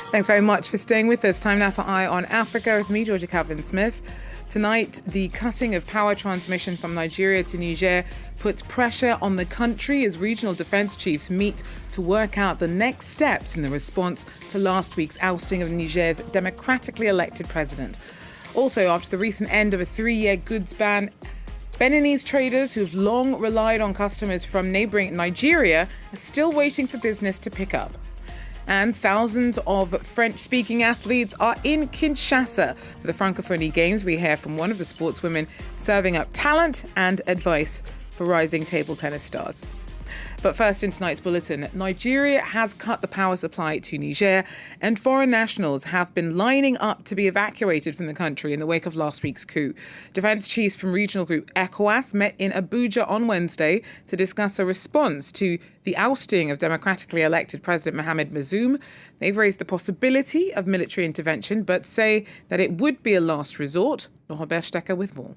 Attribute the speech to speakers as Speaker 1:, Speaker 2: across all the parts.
Speaker 1: Thanks very much for staying with us. Time now for Eye on Africa with me, Georgia Calvin-Smith. Tonight, the cutting of power transmission from Nigeria to Niger puts pressure on the country as regional defence chiefs meet to work out the next steps in the response to last week's ousting of Niger's democratically elected president. Also, after the recent end of a 3-year goods ban, Beninese traders who've long relied on customers from neighbouring Nigeria are still waiting for business to pick up. And thousands of French-speaking athletes are in Kinshasa for the Francophonie Games. We hear from one of the sportswomen serving up talent and advice for rising table tennis stars. But first, in tonight's bulletin, Nigeria has cut the power supply to Niger, and foreign nationals have been lining up to be evacuated from the country in the wake of last week's coup. Defence chiefs from regional group ECOWAS met in Abuja on Wednesday to discuss a response to the ousting of democratically elected President Mohamed Bazoum. They've raised the possibility of military intervention, but say that it would be a last resort. Robert Stecker with more.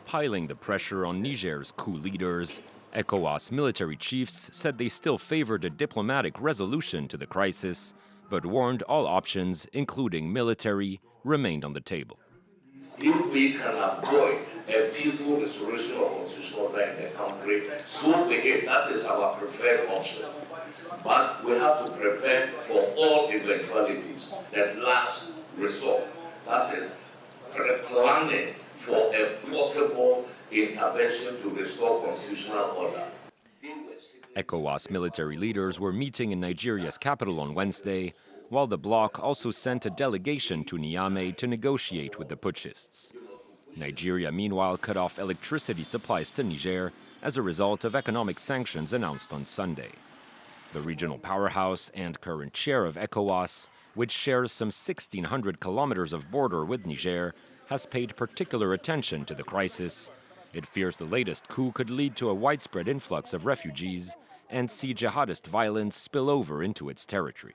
Speaker 2: Piling the pressure on Niger's coup leaders, ECOWAS military chiefs said they still favored a diplomatic resolution to the crisis, but warned all options, including military, remained on the table.
Speaker 3: If we can avoid a peaceful restoration of constitutional law in the country, so begin, that is our preferred option. But we have to prepare for all eventualities, that last resort, that is planning for a possible intervention to restore constitutional order.
Speaker 2: ECOWAS military leaders were meeting in Nigeria's capital on Wednesday, while the bloc also sent a delegation to Niamey to negotiate with the putschists. Nigeria, meanwhile, cut off electricity supplies to Niger as a result of economic sanctions announced on Sunday. The regional powerhouse and current chair of ECOWAS, which shares some 1,600 kilometers of border with Niger, has paid particular attention to the crisis. It fears the latest coup could lead to a widespread influx of refugees and see jihadist violence spill over into its territory.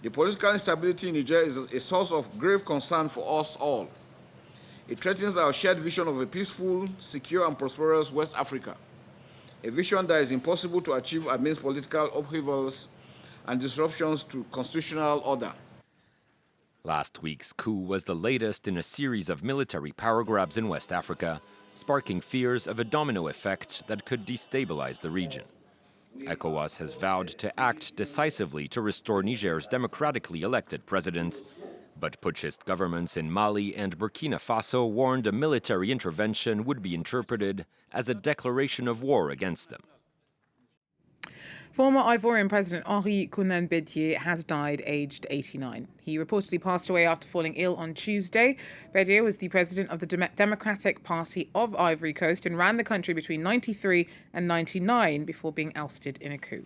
Speaker 4: The political instability in Niger is a source of grave concern for us all. It threatens our shared vision of a peaceful, secure, and prosperous West Africa, a vision that is impossible to achieve amidst political upheavals and disruptions to constitutional order.
Speaker 2: Last week's coup was the latest in a series of military power grabs in West Africa, sparking fears of a domino effect that could destabilize the region. ECOWAS has vowed to act decisively to restore Niger's democratically elected president, but putschist governments in Mali and Burkina Faso warned a military intervention would be interpreted as a declaration of war against them.
Speaker 1: Former Ivorian President Henri Konan Bédié has died aged 89. He reportedly passed away after falling ill on Tuesday. Bédié was the president of the Democratic Party of Ivory Coast and ran the country between 93 and 99 before being ousted in a coup.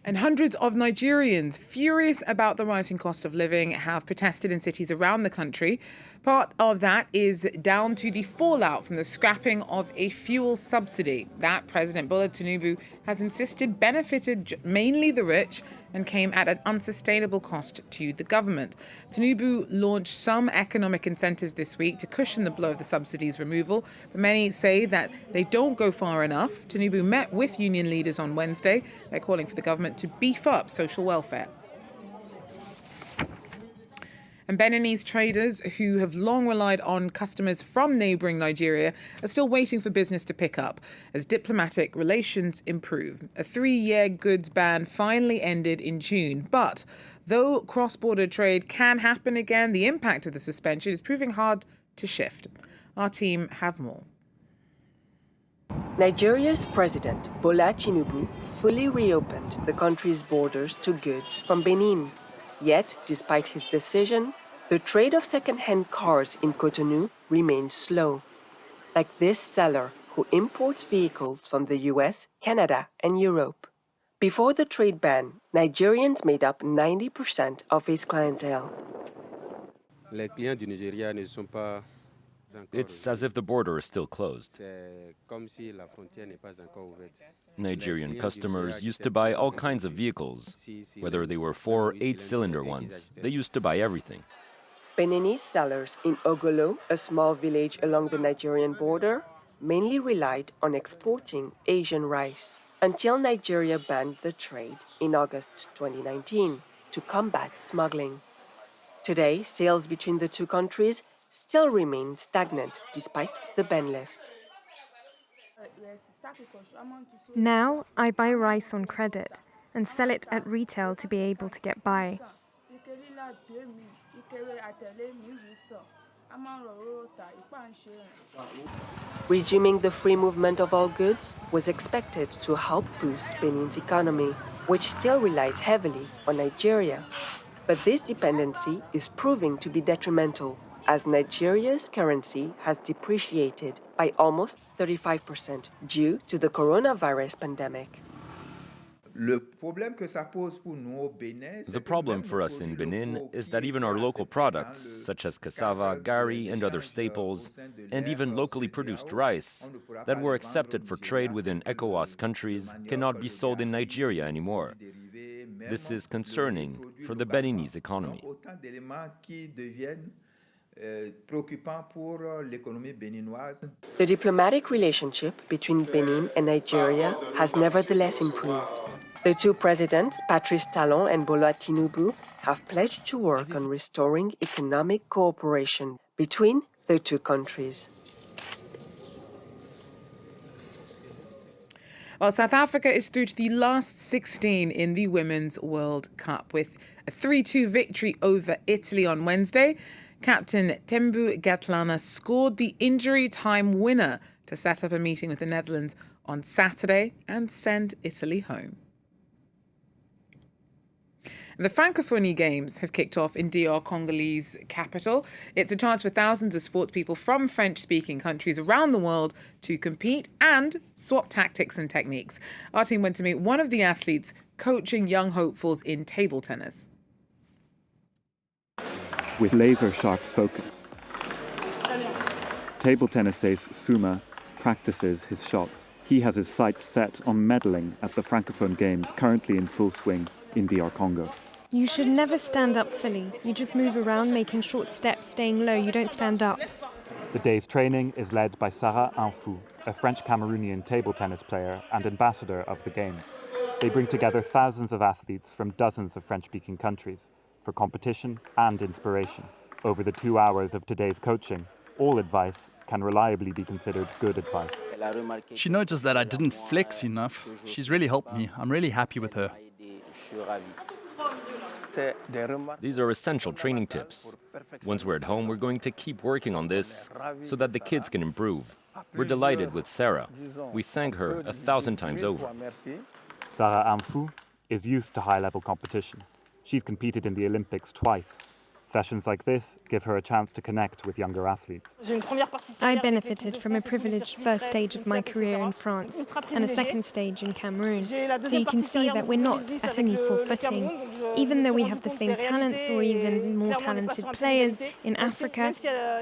Speaker 1: And hundreds of Nigerians, furious about the rising cost of living, have protested in cities around the country. Part of that is down to the fallout from the scrapping of a fuel subsidy that President Bola Tinubu has insisted benefited mainly the rich and came at an unsustainable cost to the government. Tinubu launched some economic incentives this week to cushion the blow of the subsidies removal, but many say that they don't go far enough. Tinubu met with union leaders on Wednesday. They're calling for the government to beef up social welfare. And Beninese traders who have long relied on customers from neighbouring Nigeria are still waiting for business to pick up as diplomatic relations improve. A 3-year goods ban finally ended in June. But though cross-border trade can happen again, the impact of the suspension is proving hard to shift. Our team have more.
Speaker 5: Nigeria's President Bola Tinubu fully reopened the country's borders to goods from Benin. Yet, despite his decision, the trade of second-hand cars in Cotonou remains slow. Like this seller who imports vehicles from the US, Canada, and Europe. Before the trade ban, Nigerians made up 90% of his clientele.
Speaker 2: It's as if the border is still closed. Nigerian customers used to buy all kinds of vehicles, whether they were 4- or 8-cylinder ones. They used to buy everything.
Speaker 5: Beninese sellers in Ogolo, a small village along the Nigerian border, mainly relied on exporting Asian rice, until Nigeria banned the trade in August 2019 to combat smuggling. Today, sales between the two countries still remain stagnant despite the ban lift.
Speaker 6: Now, I buy rice on credit and sell it at retail to be able to get by.
Speaker 5: Resuming the free movement of all goods was expected to help boost Benin's economy, which still relies heavily on Nigeria. But this dependency is proving to be detrimental, as Nigeria's currency has depreciated by almost 35% due to the coronavirus pandemic.
Speaker 2: The problem for us in Benin is that even our local products, such as cassava, gari, and other staples, and even locally produced rice, that were accepted for trade within ECOWAS countries, cannot be sold in Nigeria anymore. This is concerning for the Beninese economy.
Speaker 5: The diplomatic relationship between Benin and Nigeria has nevertheless improved. The two presidents, Patrice Talon and Bola Tinubu, have pledged to work on restoring economic cooperation between the two countries.
Speaker 1: Well, South Africa is through to the last 16 in the Women's World Cup with a 3-2 victory over Italy on Wednesday. Captain Thembu Gatlana scored the injury time winner to set up a meeting with the Netherlands on Saturday and send Italy home. The Francophonie Games have kicked off in DR Congole's capital. It's a chance for thousands of sports people from French-speaking countries around the world to compete and swap tactics and techniques. Our team went to meet one of the athletes coaching young hopefuls in table tennis.
Speaker 7: With laser-sharp focus, table tennis ace Suma practices his shots. He has his sights set on medaling at the Francophonie Games, currently in full swing in DR Congo.
Speaker 6: You should never stand up fully. You just move around, making short steps, staying low. You don't stand up.
Speaker 7: The day's training is led by Sarah Anfou, a French-Cameroonian table tennis player and ambassador of the Games. They bring together thousands of athletes from dozens of French-speaking countries for competition and inspiration. Over the 2 hours of today's coaching, all advice can reliably be considered good advice.
Speaker 8: She noticed that I didn't flex enough. She's really helped me. I'm really happy with her.
Speaker 2: These are essential training tips. Once we're at home, we're going to keep working on this so that the kids can improve. We're delighted with Sarah. We thank her 1,000 times over.
Speaker 7: Sarah Anfou is used to high-level competition. She's competed in the Olympics twice. Sessions like this give her a chance to connect with younger athletes.
Speaker 6: I benefited from a privileged first stage of my career in France and a second stage in Cameroon. So you can see that we're not at an equal footing. Even though we have the same talents or even more talented players in Africa,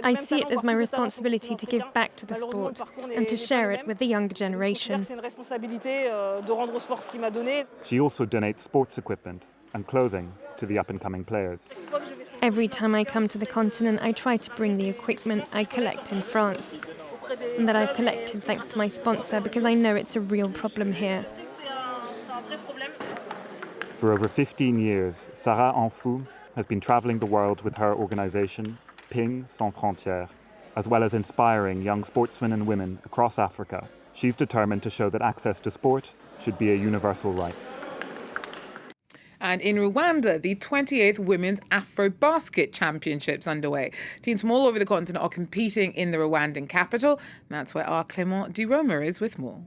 Speaker 6: I see it as my responsibility to give back to the sport and to share it with the younger generation.
Speaker 7: She also donates sports equipment and clothing to the up-and-coming players.
Speaker 6: Every time I come to the continent, I try to bring the equipment I collect in France and that I've collected thanks to my sponsor, because I know it's a real problem here.
Speaker 7: For over 15 years, Sarah Anfou has been traveling the world with her organization, Ping Sans Frontières, as well as inspiring young sportsmen and women across Africa. She's determined to show that access to sport should be a universal right.
Speaker 1: And in Rwanda, the 28th Women's Afro-Basket Championships underway. Teams from all over the continent are competing in the Rwandan capital. And that's where our Clément Diroma is with more.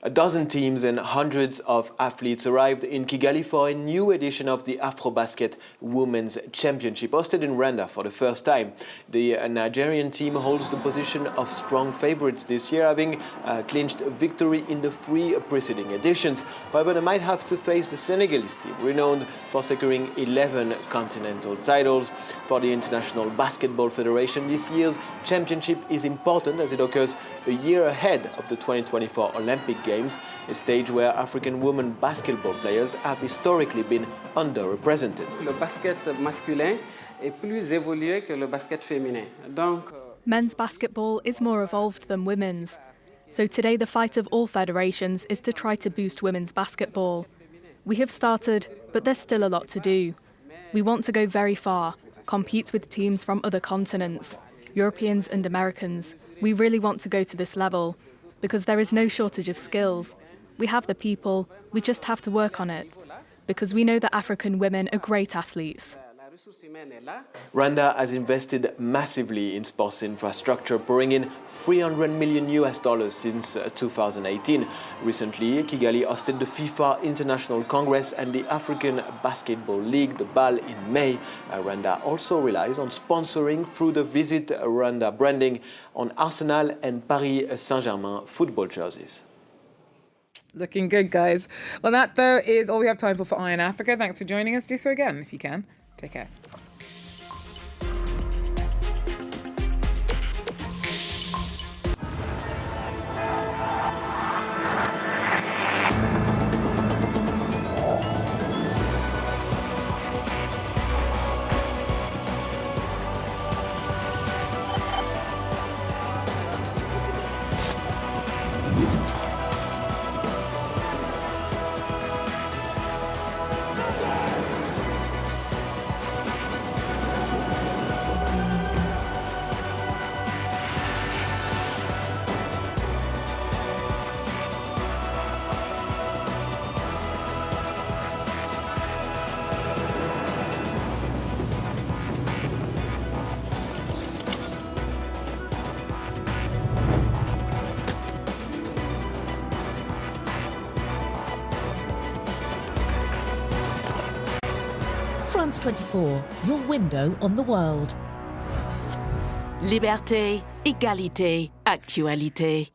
Speaker 9: A dozen teams and hundreds of athletes arrived in Kigali for a new edition of the Afro-Basket Women's Championship, hosted in Rwanda for the first time. The Nigerian team holds the position of strong favorites this year, having clinched victory in the 3 preceding editions. However, they might have to face the Senegalese team, renowned for securing 11 continental titles. For the International Basketball Federation, this year's championship is important as it occurs a year ahead of the 2024 Olympic Games, a stage where African women basketball players have historically been underrepresented.
Speaker 10: Le basket masculin est plus évolué que le basket féminin. Donc, Men's basketball is more evolved than women's. So today the fight of all federations is to try to boost women's basketball. We have started, but there's still a lot to do. We want to go very far, compete with teams from other continents, Europeans and Americans. We really want to go to this level, because there is no shortage of skills. We have the people, we just have to work on it, because we know that African women are great athletes.
Speaker 9: Rwanda has invested massively in sports infrastructure, pouring in $300 million since 2018. Recently, Kigali hosted the FIFA International Congress and the African Basketball League, the BAL, in May. Rwanda also relies on sponsoring through the Visit Rwanda branding on Arsenal and Paris Saint-Germain football jerseys.
Speaker 1: Looking good, guys. Well, that, though, is all we have time for Eye on Africa. Thanks for joining us. Do so again if you can. Take care.
Speaker 11: France 24, your window on the world.
Speaker 12: Liberté, égalité, actualité.